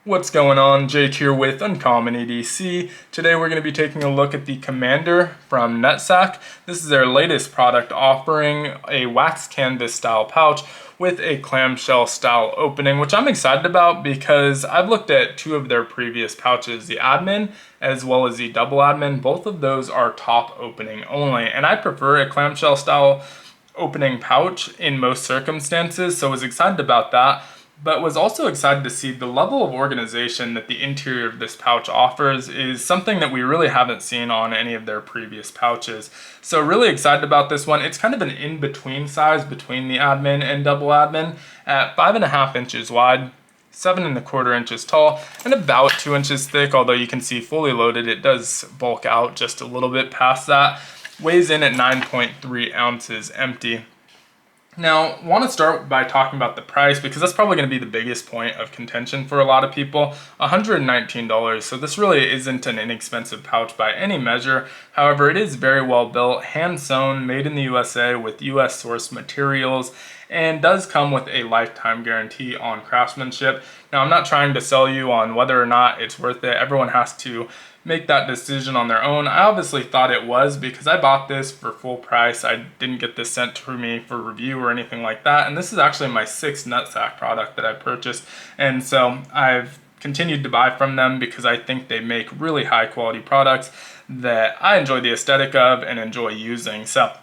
What's going on? Jake here with Uncommon EDC. Today we're going to be taking a look at the Commander from Nutsac. This is their latest product offering a wax canvas style pouch with a clamshell style opening, which I'm excited about because I've looked at two of their previous pouches, the admin as well as the double admin. Both of those are top opening only, and I prefer a clamshell style opening pouch in most circumstances, so I was excited about that. But was also excited to see the level of organization that the interior of this pouch offers is something that we really haven't seen on any of their previous pouches. So really excited about this one. It's kind of an in-between size between the admin and double admin at 5.5 inches wide, 7.25 inches tall, and about 2 inches thick, although you can see fully loaded, it does bulk out just a little bit past that. Weighs in at 9.3 ounces empty. Now, want to start by talking about the price because that's probably going to be the biggest point of contention for a lot of people. $119, so this really isn't an inexpensive pouch by any measure. However, it is very well built, hand sewn, made in the USA with US sourced materials, and does come with a lifetime guarantee on craftsmanship. Now, I'm not trying to sell you on whether or not it's worth it. Everyone has to make that decision on their own. I obviously thought it was because I bought this for full price. I didn't get this sent to me for review or anything like that. And this is actually my 6th Nutsac product that I purchased. And so I've continued to buy from them because I think they make really high quality products that I enjoy the aesthetic of and enjoy using. So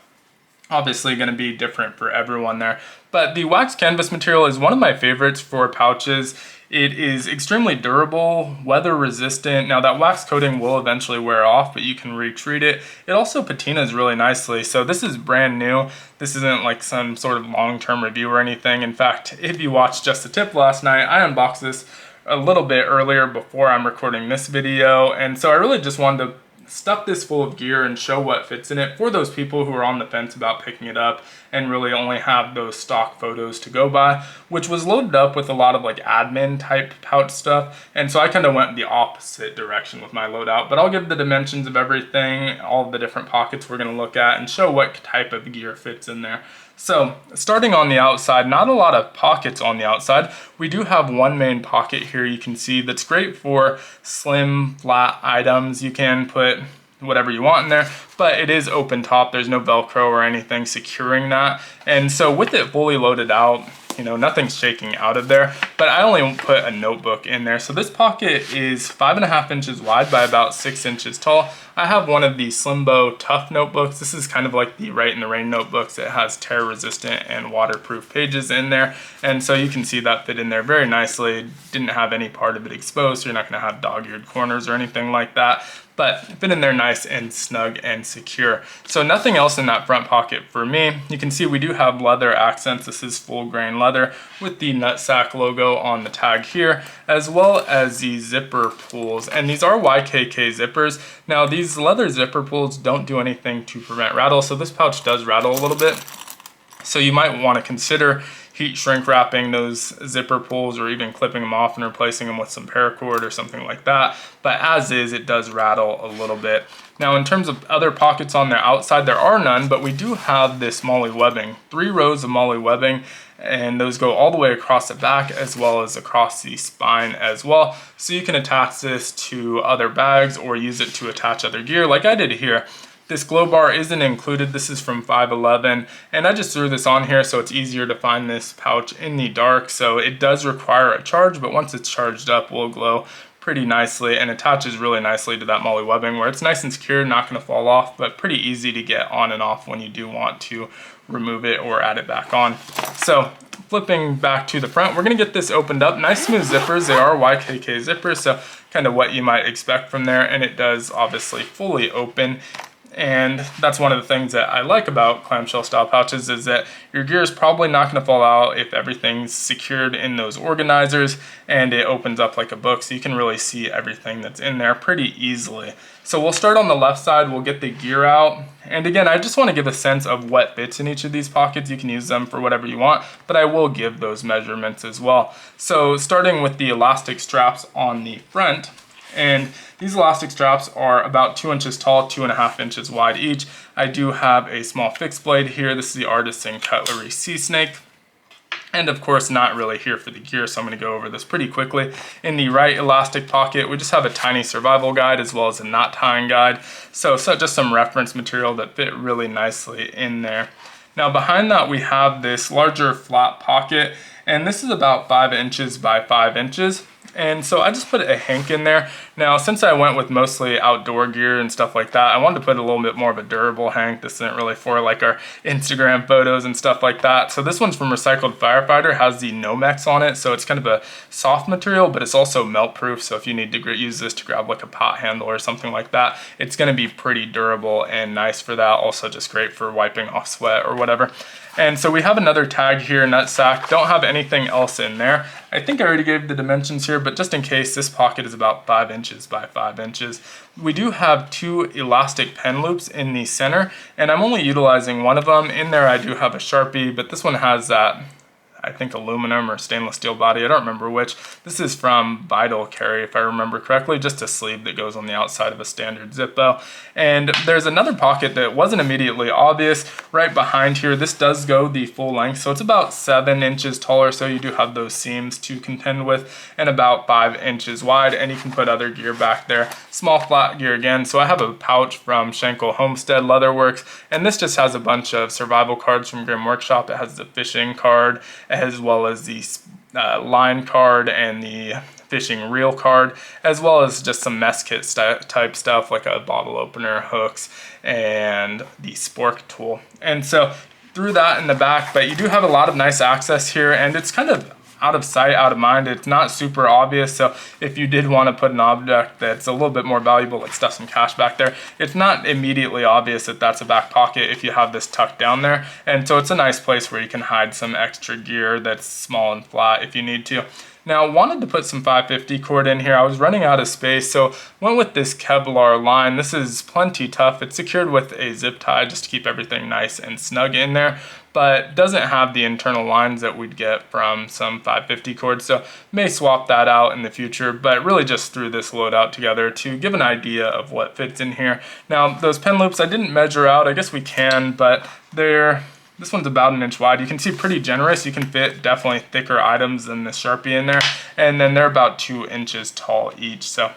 obviously going to be different for everyone there. But the wax canvas material is one of my favorites for pouches. It is extremely durable, weather resistant. Now that wax coating will eventually wear off, but you can retreat it. It also patinas really nicely. So this is brand new. This isn't like some sort of long-term review or anything. In fact, if you watched Just a Tip last night, I unboxed this a little bit earlier before I'm recording this video. And so I really just wanted to stuff this full of gear and show what fits in it for those people who are on the fence about picking it up and really only have those stock photos to go by, which was loaded up with a lot of like admin type pouch stuff. And so I kind of went the opposite direction with my loadout, but I'll give the dimensions of everything, all of the different pockets we're going to look at, and show what type of gear fits in there. So starting on the outside, not a lot of pockets on the outside. We do have one main pocket here you can see that's great for slim, flat items. You can put whatever you want in there, but it is open top. There's no Velcro or anything securing that. And so with it fully loaded out, you know, nothing's shaking out of there, but I only put a notebook in there. So this pocket is 5.5 inches wide by about 6 inches tall. I have one of the Slimbo Tough notebooks. This is kind of like the Write in the Rain notebooks. It has tear resistant and waterproof pages in there. And so you can see that fit in there very nicely. Didn't have any part of it exposed, so you're not gonna have dog-eared corners or anything like that, but fit in there nice and snug and secure. So nothing else in that front pocket for me. You can see we do have leather accents. This is full grain leather with the Nutsac logo on the tag here, as well as the zipper pulls. And these are YKK zippers. Now these leather zipper pulls don't do anything to prevent rattle, so this pouch does rattle a little bit. So you might want to consider heat shrink wrapping those zipper pulls or even clipping them off and replacing them with some paracord or something like that. But as is, it does rattle a little bit. Now in terms of other pockets on the outside, there are none, but we do have this MOLLE webbing. 3 rows of MOLLE webbing, and those go all the way across the back as well as across the spine as well. So you can attach this to other bags or use it to attach other gear like I did here. This glow bar isn't included. This is from 511, and I just threw this on here so it's easier to find this pouch in the dark. So it does require a charge, but once it's charged up, will glow pretty nicely and attaches really nicely to that MOLLE webbing where it's nice and secure, not going to fall off, but pretty easy to get on and off when you do want to remove it or add it back on. So flipping back to the front, we're going to get this opened up. Nice smooth zippers. They are YKK zippers, so kind of what you might expect from there, and it does obviously fully open. And that's one of the things that I like about clamshell style pouches is that your gear is probably not going to fall out if everything's secured in those organizers and it opens up like a book, so you can really see everything that's in there pretty easily. So we'll start on the left side, we'll get the gear out. And again, I just want to give a sense of what fits in each of these pockets. You can use them for whatever you want, but I will give those measurements as well. So starting with the elastic straps on the front, and these elastic straps are about 2 inches tall, 2.5 inches wide each. I do have a small fixed blade here. This is the Artisan Cutlery Sea Snake. And of course, not really here for the gear, so I'm going to go over this pretty quickly. In the right elastic pocket, we just have a tiny survival guide as well as a knot tying guide. So just some reference material that fit really nicely in there. Now behind that, we have this larger flat pocket, and this is about 5 inches by 5 inches. And so I just put a Hank in there. Now, since I went with mostly outdoor gear and stuff like that, I wanted to put a little bit more of a durable Hank. This isn't really for like our Instagram photos and stuff like that. So this one's from Recycled Firefighter, has the Nomex on it. So it's kind of a soft material, but it's also melt proof. So if you need to use this to grab like a pot handle or something like that, it's gonna be pretty durable and nice for that. Also just great for wiping off sweat or whatever. And so we have another tag here, Nutsac. Don't have anything else in there. I think I already gave the dimensions here, but just in case, this pocket is about 5 inches by 5 inches. We do have 2 elastic pen loops in the center, and I'm only utilizing one of them. In there I do have a Sharpie, but this one has that, I think, aluminum or stainless steel body. I don't remember which. This is from Vital Carry, if I remember correctly, just a sleeve that goes on the outside of a standard Zippo. And there's another pocket that wasn't immediately obvious right behind here. This does go the full length, so it's about 7 inches taller, so you do have those seams to contend with, and about 5 inches wide, and you can put other gear back there. Small flat gear again. So I have a pouch from Schenkel Homestead Leatherworks, and this just has a bunch of survival cards from Grim Workshop. It has the fishing card, as well as the line card and the fishing reel card, as well as just some mess kit type stuff like a bottle opener, hooks, and the spork tool. And so through that in the back, but you do have a lot of nice access here, and it's kind of out of sight, out of mind. It's not super obvious, so if you did want to put an object that's a little bit more valuable, like stuff some cash back there, it's not immediately obvious that that's a back pocket if you have this tucked down there. And so it's a nice place where you can hide some extra gear that's small and flat if you need to. Now, wanted to put some 550 cord in here. I was running out of space, so went with this Kevlar line. This is plenty tough. It's secured with a zip tie just to keep everything nice and snug in there, but doesn't have the internal lines that we'd get from some 550 cords, so may swap that out in the future, but really just threw this load out together to give an idea of what fits in here. Now, those pen loops I didn't measure out. I guess we can, but this one's about 1 inch wide. You can see pretty generous. You can fit definitely thicker items than the Sharpie in there, and then they're about 2 inches tall each, so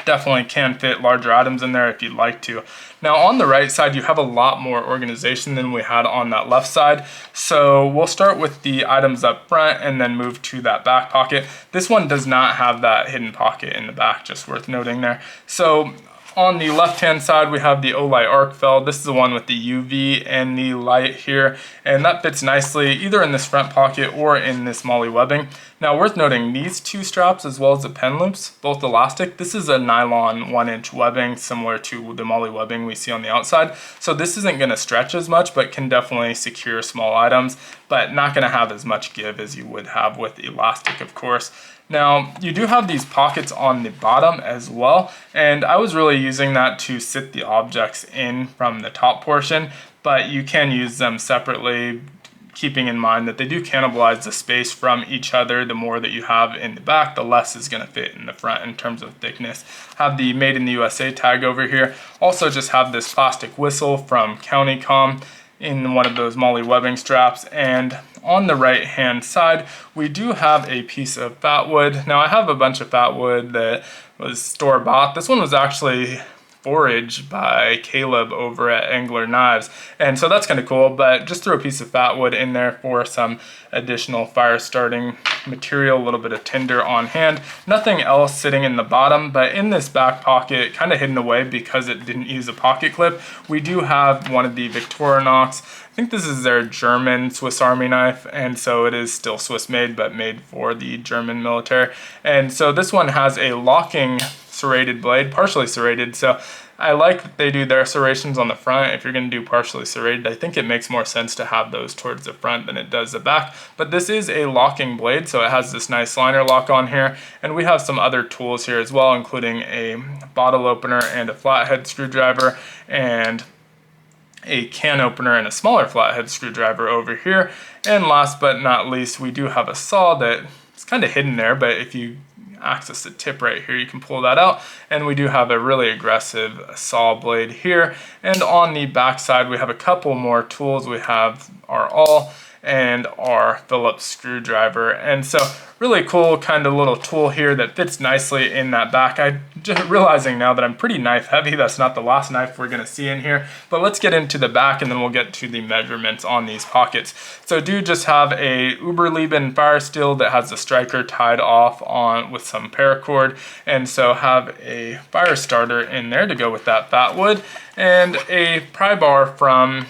definitely can fit larger items in there if you'd like to. Now on the right side, you have a lot more organization than we had on that left side. So we'll start with the items up front and then move to that back pocket. This one does not have that hidden pocket in the back, just worth noting there. So on the left-hand side, we have the Olight Arc Fell. This is the one with the UV and the light here, and that fits nicely either in this front pocket or in this molly webbing. Now, worth noting, these 2 straps as well as the pen loops, both elastic. This is a nylon 1-inch webbing, similar to the molly webbing we see on the outside. So this isn't going to stretch as much, but can definitely secure small items, but not going to have as much give as you would have with elastic, of course. Now, you do have these pockets on the bottom as well, and I was really using that to sit the objects in from the top portion, but you can use them separately, keeping in mind that they do cannibalize the space from each other. The more that you have in the back, the less is going to fit in the front in terms of thickness. Have the Made in the USA tag over here. Also just have this plastic whistle from Countycom in one of those molly webbing straps. And on the right hand side, we do have a piece of fat wood. Now I have a bunch of fat wood that was store-bought. This one was actually foraged by Caleb over at Angler Knives, and so that's kind of cool. But just throw a piece of fat wood in there for some additional fire starting material, a little bit of tinder on hand. Nothing else sitting in the bottom, but in this back pocket, kind of hidden away because it didn't use a pocket clip, we do have one of the Victorinox. I think this is their German Swiss Army knife, and so it is still Swiss made, but made for the German military. And so this one has a locking serrated blade, partially serrated, so I like that they do their serrations on the front. If you're going to do partially serrated, I think it makes more sense to have those towards the front than it does the back. But this is a locking blade, so it has this nice liner lock on here, and we have some other tools here as well, including a bottle opener and a flathead screwdriver, and a can opener and a smaller flathead screwdriver over here. And last but not least, we do have a saw that is kind of hidden there, but if you access the tip right here, you can pull that out. And we do have a really aggressive saw blade here. And on the back side, we have a couple more tools. We have our awl and our Phillips screwdriver. And so really cool kind of little tool here that fits nicely in that back. I'm just realizing now that I'm pretty knife heavy. That's not the last knife we're gonna see in here, but let's get into the back and then we'll get to the measurements on these pockets. So I do just have a Uberleben fire steel that has the striker tied off on with some paracord, and so have a fire starter in there to go with that fat wood, and a pry bar from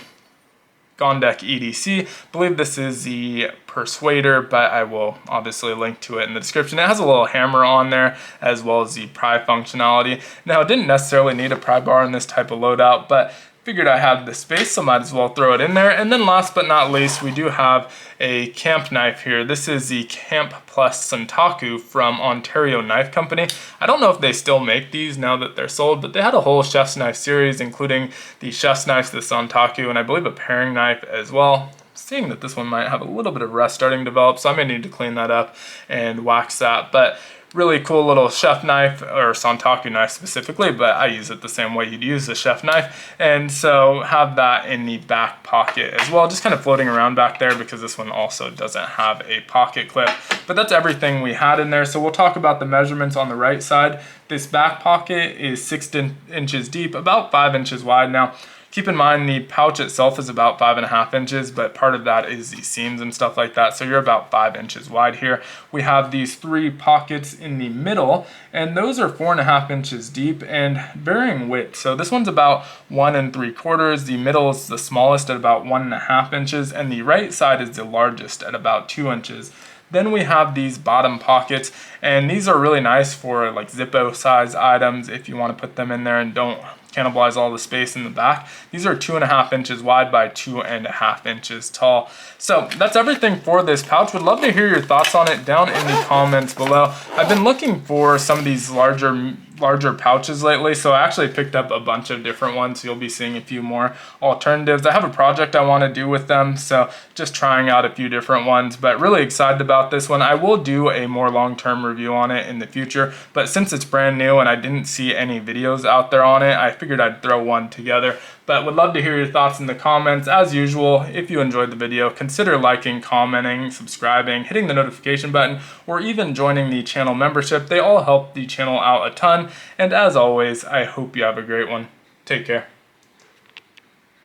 Gondek EDC. I believe this is the Persuader, but I will obviously link to it in the description. It has a little hammer on there as well as the pry functionality. Now, I didn't necessarily need a pry bar in this type of loadout, but figured I had the space, so might as well throw it in there. And then last but not least, we do have a camp knife here. This is the Camp Plus Santaku from Ontario Knife Company. I don't know if they still make these now that they're sold, but they had a whole chef's knife series, including the chef's knife, the Santaku, and I believe a paring knife as well. Seeing that this one might have a little bit of rust starting to develop, so I may need to clean that up and wax that. But really cool little chef knife, or Santaku knife specifically, but I use it the same way you'd use a chef knife. And so have that in the back pocket as well, just kind of floating around back there because this one also doesn't have a pocket clip. But that's everything we had in there. So we'll talk about the measurements on the right side. This back pocket is 6 inches deep, about 5 inches wide. Now, keep in mind the pouch itself is about 5.5 inches, but part of that is the seams and stuff like that. So you're about 5 inches wide here. We have these 3 pockets in the middle, and those are 4.5 inches deep and varying width. So this one's about 1 3/4. The middle is the smallest at about 1.5 inches, and the right side is the largest at about 2 inches. Then we have these bottom pockets, and these are really nice for like Zippo size items if you want to put them in there and don't cannibalize all the space in the back. These are 2.5 inches wide by 2.5 inches tall. So that's everything for this pouch. Would love to hear your thoughts on it down in the comments below. I've been looking for some of these larger pouches lately, so I actually picked up a bunch of different ones. You'll be seeing a few more alternatives. I have a project I want to do with them, so just trying out a few different ones, but really excited about this one. I will do a more long-term review on it in the future, but since it's brand new and I didn't see any videos out there on it, I figured I'd throw one together. But would love to hear your thoughts in the comments. As usual, if you enjoyed the video, consider liking, commenting, subscribing, hitting the notification button, or even joining the channel membership. They all help the channel out a ton. And as always, I hope you have a great one. Take care.